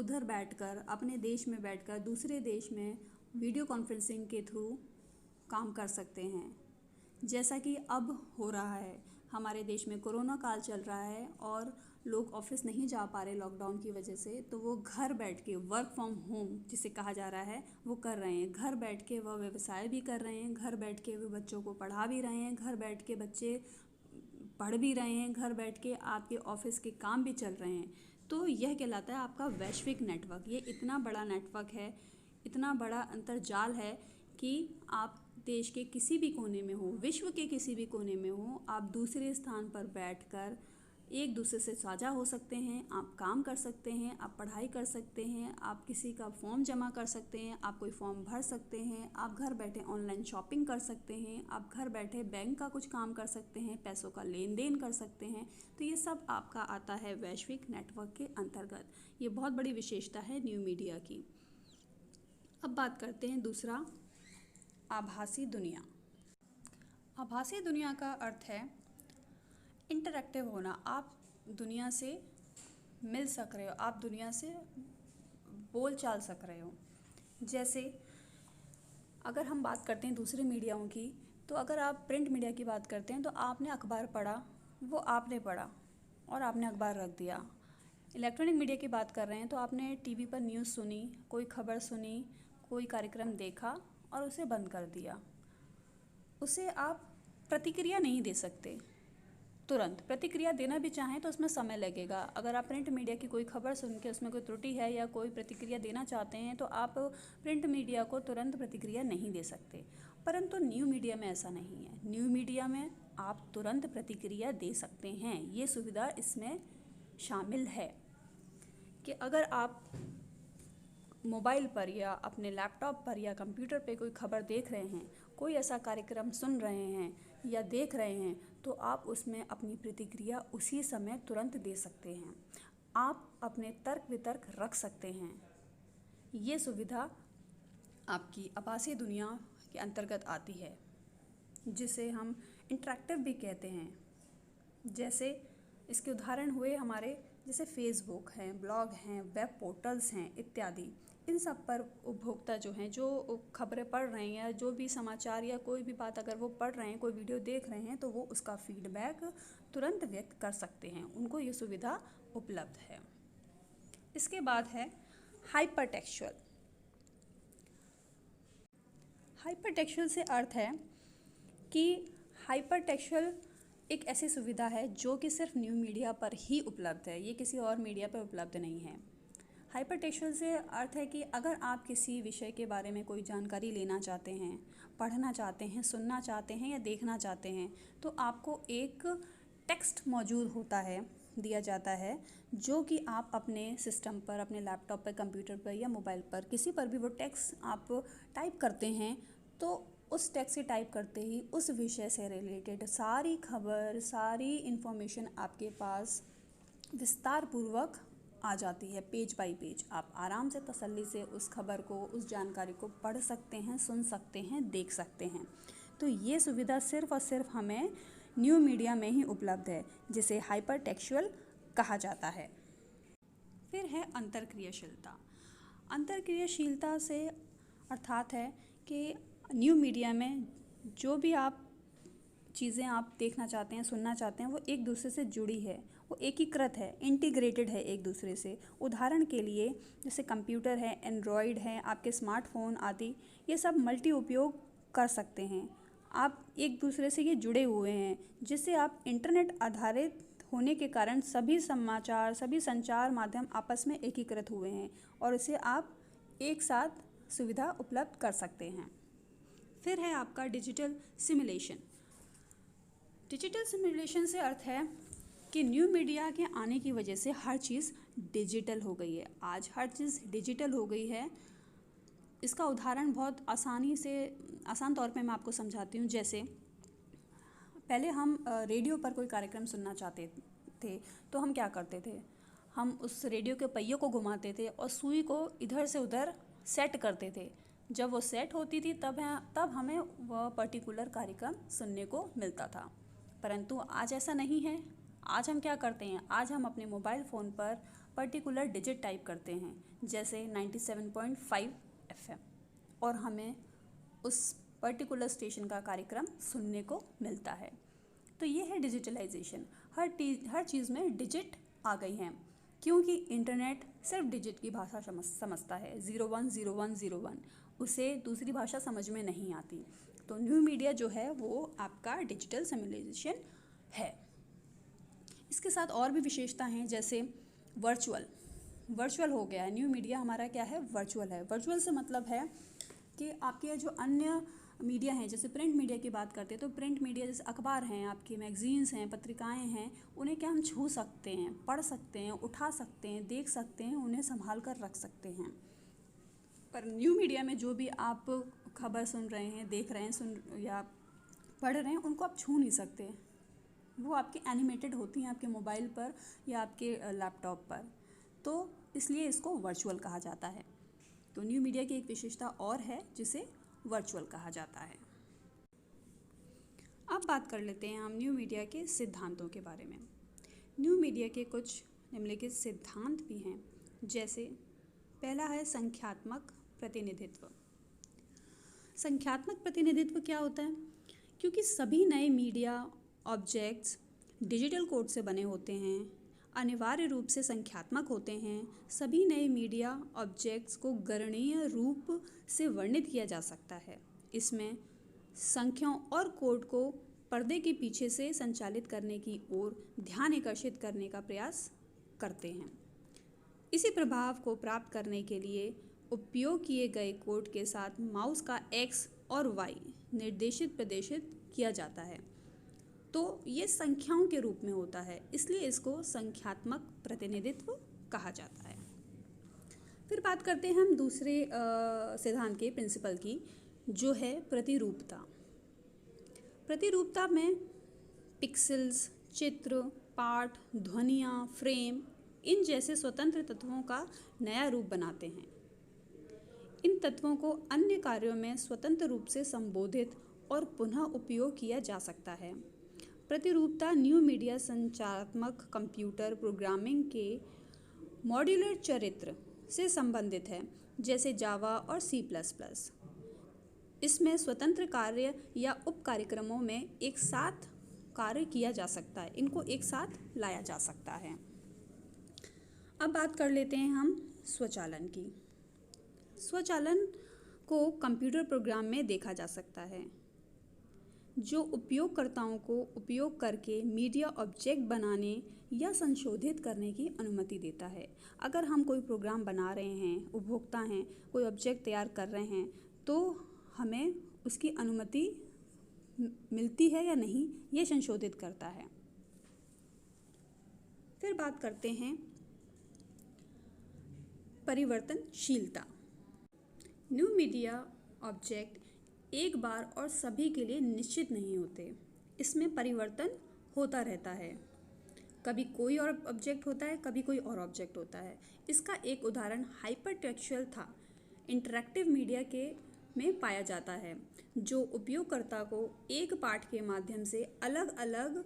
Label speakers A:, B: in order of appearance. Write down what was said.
A: उधर बैठकर, अपने देश में बैठकर दूसरे देश में वीडियो कॉन्फ्रेंसिंग के थ्रू काम कर सकते हैं। जैसा कि अब हो रहा है, हमारे देश में कोरोना काल चल रहा है और लोग ऑफिस नहीं जा पा रहे लॉकडाउन की वजह से, तो वो घर बैठ के वर्क फ्रॉम होम जिसे कहा जा रहा है वो कर रहे हैं। घर बैठ के वह व्यवसाय भी कर रहे हैं, घर बैठ के वो बच्चों को पढ़ा भी रहे हैं, घर बैठ के बच्चे पढ़ भी रहे हैं, घर बैठ के आपके ऑफिस के काम भी चल रहे हैं। तो यह कहलाता है आपका वैश्विक नेटवर्क। ये इतना बड़ा नेटवर्क है, इतना बड़ा अंतर्जाल है कि आप देश के किसी भी कोने में हो, विश्व के किसी भी कोने में हो, आप दूसरे स्थान पर बैठकर एक दूसरे से साझा हो सकते हैं, आप काम कर सकते हैं, आप पढ़ाई कर सकते हैं, आप किसी का फॉर्म जमा कर सकते हैं, आप कोई फॉर्म भर सकते हैं, आप घर बैठे ऑनलाइन शॉपिंग कर सकते हैं, आप घर बैठे बैंक का कुछ काम कर सकते हैं, पैसों का लेन देन कर सकते हैं। तो ये सब आपका आता है वैश्विक नेटवर्क के अंतर्गत। ये बहुत बड़ी विशेषता है न्यू मीडिया की। अब बात करते हैं दूसरा, आभासी दुनिया। आभासी दुनिया का अर्थ है इंटरैक्टिव होना। आप दुनिया से मिल सक रहे हो, आप दुनिया से बोल चाल सक रहे हो। जैसे अगर हम बात करते हैं दूसरे मीडियाओं की, तो अगर आप प्रिंट मीडिया की बात करते हैं तो आपने अखबार पढ़ा, वो आपने पढ़ा और आपने अखबार रख दिया। इलेक्ट्रॉनिक मीडिया की बात कर रहे हैं तो आपने टीवी पर न्यूज़ सुनी, कोई खबर सुनी, कोई कार्यक्रम देखा और उसे बंद कर दिया। उसे आप प्रतिक्रिया नहीं दे सकते। तुरंत प्रतिक्रिया देना भी चाहें तो उसमें समय लगेगा। अगर आप प्रिंट मीडिया की कोई खबर सुन के उसमें कोई त्रुटि है या कोई प्रतिक्रिया देना चाहते हैं तो आप प्रिंट मीडिया को तुरंत प्रतिक्रिया नहीं दे सकते। परंतु न्यू मीडिया में ऐसा नहीं है। न्यू मीडिया में आप तुरंत प्रतिक्रिया दे सकते हैं। ये सुविधा इसमें शामिल है कि अगर आप मोबाइल पर या अपने लैपटॉप पर या कंप्यूटर पे कोई खबर देख रहे हैं, कोई ऐसा कार्यक्रम सुन रहे हैं या देख रहे हैं, तो आप उसमें अपनी प्रतिक्रिया उसी समय तुरंत दे सकते हैं। आप अपने तर्क वितर्क रख सकते हैं। ये सुविधा आपकी आभासी दुनिया के अंतर्गत आती है, जिसे हम इंटरैक्टिव भी कहते हैं। जैसे इसके उदाहरण हुए हमारे, जैसे फेसबुक हैं, ब्लॉग हैं, वेब पोर्टल्स हैं इत्यादि। इन सब पर उपभोक्ता जो हैं, जो खबरें पढ़ रहे हैं या जो भी समाचार या कोई भी बात अगर वो पढ़ रहे हैं, कोई वीडियो देख रहे हैं, तो वो उसका फीडबैक तुरंत व्यक्त कर सकते हैं। उनको ये सुविधा उपलब्ध है। इसके बाद है हाइपर टेक्सचुअल। हाइपर टेक्सचुअल से अर्थ है कि हाइपर टेक्सचुअल एक ऐसी सुविधा है जो कि सिर्फ न्यू मीडिया पर ही उपलब्ध है, ये किसी और मीडिया पर उपलब्ध नहीं है। हाइपर टेक्सचुअल से अर्थ है कि अगर आप किसी विषय के बारे में कोई जानकारी लेना चाहते हैं, पढ़ना चाहते हैं, सुनना चाहते हैं या देखना चाहते हैं, तो आपको एक टेक्स्ट मौजूद होता है, दिया जाता है, जो कि आप अपने सिस्टम पर, अपने लैपटॉप पर, कंप्यूटर पर या मोबाइल पर, किसी पर भी वो टेक्स्ट आप टाइप करते हैं, तो उस टेक्स्ट से टाइप करते ही उस विषय से रिलेटेड सारी खबर, सारी इन्फॉर्मेशन आपके पास विस्तार पूर्वक आ जाती है, पेज बाय पेज। आप आराम से तसल्ली से उस खबर को, उस जानकारी को पढ़ सकते हैं, सुन सकते हैं, देख सकते हैं। तो ये सुविधा सिर्फ और सिर्फ हमें न्यू मीडिया में ही उपलब्ध है, जिसे हाइपर टेक्सचुअल कहा जाता है। फिर है अंतर्क्रियाशीलता। अंतर्क्रियाशीलता से अर्थात है कि न्यू मीडिया में जो भी आप चीज़ें आप देखना चाहते हैं, सुनना चाहते हैं, वो एक दूसरे से जुड़ी है, वो एकीकृत है, इंटीग्रेटेड है एक दूसरे से। उदाहरण के लिए जैसे कंप्यूटर है, एंड्रॉयड है, आपके स्मार्टफोन आदि, ये सब मल्टी उपयोग कर सकते हैं। आप एक दूसरे से ये जुड़े हुए हैं, जिससे आप इंटरनेट आधारित होने के कारण सभी समाचार, सभी संचार माध्यम आपस में एकीकृत हुए हैं और इसे आप एक साथ सुविधा उपलब्ध कर सकते हैं। फिर है आपका डिजिटल सिमुलेशन। डिजिटल सिमुलेशन से अर्थ है कि न्यू मीडिया के आने की वजह से हर चीज़ डिजिटल हो गई है। आज हर चीज़ डिजिटल हो गई है। इसका उदाहरण बहुत आसान तौर पे मैं आपको समझाती हूँ। जैसे पहले हम रेडियो पर कोई कार्यक्रम सुनना चाहते थे तो हम क्या करते थे, हम उस रेडियो के पहियों को घुमाते थे और सुई को इधर से उधर सेट करते थे। जब वो सेट होती थी तब हमें वह पर्टिकुलर कार्यक्रम सुनने को मिलता था। परंतु आज ऐसा नहीं है। आज हम क्या करते हैं, आज हम अपने मोबाइल फ़ोन पर पर्टिकुलर डिजिट टाइप करते हैं, जैसे 97.5 FM, और हमें उस पर्टिकुलर स्टेशन का कार्यक्रम सुनने को मिलता है। तो ये है डिजिटलाइजेशन। हर चीज़ में डिजिट आ गई हैं, क्योंकि इंटरनेट सिर्फ डिजिट की भाषा समझता है, 010101, उसे दूसरी भाषा समझ में नहीं आती। तो न्यू मीडिया जो है वो आपका डिजिटल सिविलाइजेशन है। इसके साथ और भी विशेषता हैं, जैसे वर्चुअल हो गया है। न्यू मीडिया हमारा क्या है, वर्चुअल है। वर्चुअल से मतलब है कि आपके जो अन्य मीडिया हैं, जैसे प्रिंट मीडिया की बात करते हैं तो प्रिंट मीडिया जैसे अखबार हैं, आपके मैगजीन्स हैं, पत्रिकाएं हैं, उन्हें क्या हम छू सकते हैं, पढ़ सकते हैं, उठा सकते हैं, देख सकते हैं, उन्हें संभाल कर रख सकते हैं। पर न्यू मीडिया में जो भी आप खबर सुन रहे हैं, देख रहे हैं, या पढ़ रहे हैं, उनको आप छू नहीं सकते। वो आपके एनिमेटेड होती हैं आपके मोबाइल पर या आपके लैपटॉप पर, तो इसलिए इसको वर्चुअल कहा जाता है। तो न्यू मीडिया की एक विशेषता और है जिसे वर्चुअल कहा जाता है। अब बात कर लेते हैं हम न्यू मीडिया के सिद्धांतों के बारे में। न्यू मीडिया के कुछ निम्नलिखित सिद्धांत भी हैं, जैसे पहला है संख्यात्मक प्रतिनिधित्व। संख्यात्मक प्रतिनिधित्व क्या होता है? क्योंकि सभी नए मीडिया ऑब्जेक्ट्स डिजिटल कोड से बने होते हैं, अनिवार्य रूप से संख्यात्मक होते हैं, सभी नए मीडिया ऑब्जेक्ट्स को गणनीय रूप से वर्णित किया जा सकता है। इसमें संख्याओं और कोड को पर्दे के पीछे से संचालित करने की ओर ध्यान आकर्षित करने का प्रयास करते हैं। इसी प्रभाव को प्राप्त करने के लिए उपयोग किए गए कोड के साथ माउस का X और Y निर्देशित प्रदर्शित किया जाता है, तो ये संख्याओं के रूप में होता है, इसलिए इसको संख्यात्मक प्रतिनिधित्व कहा जाता है। फिर बात करते हैं हम दूसरे सिद्धांत के प्रिंसिपल की, जो है प्रतिरूपता। प्रतिरूपता में पिक्सेल्स, चित्र, पाठ, ध्वनियाँ, फ्रेम, इन जैसे स्वतंत्र तत्वों का नया रूप बनाते हैं। इन तत्वों को अन्य कार्यों में स्वतंत्र रूप से संबोधित और पुनः उपयोग किया जा सकता है। प्रतिरूपता न्यू मीडिया संचारात्मक कंप्यूटर प्रोग्रामिंग के मॉड्यूलर चरित्र से संबंधित है, जैसे जावा और C++। इसमें स्वतंत्र कार्य या उप कार्यक्रमों में एक साथ कार्य किया जा सकता है, इनको एक साथ लाया जा सकता है। अब बात कर लेते हैं हम स्वचालन की। स्वचालन को कंप्यूटर प्रोग्राम में देखा जा सकता है, जो उपयोगकर्ताओं को उपयोग करके मीडिया ऑब्जेक्ट बनाने या संशोधित करने की अनुमति देता है। अगर हम कोई प्रोग्राम बना रहे हैं, उपभोक्ता हैं, कोई ऑब्जेक्ट तैयार कर रहे हैं, तो हमें उसकी अनुमति मिलती है या नहीं, ये संशोधित करता है। फिर बात करते हैं परिवर्तनशीलता। न्यू मीडिया ऑब्जेक्ट एक बार और सभी के लिए निश्चित नहीं होते, इसमें परिवर्तन होता रहता है। कभी कोई और ऑब्जेक्ट होता है, कभी कोई और ऑब्जेक्ट होता है। इसका एक उदाहरण हाइपरटेक्सचुअल था, इंटरैक्टिव मीडिया के में पाया जाता है, जो उपयोगकर्ता को एक पाठ के माध्यम से अलग अलग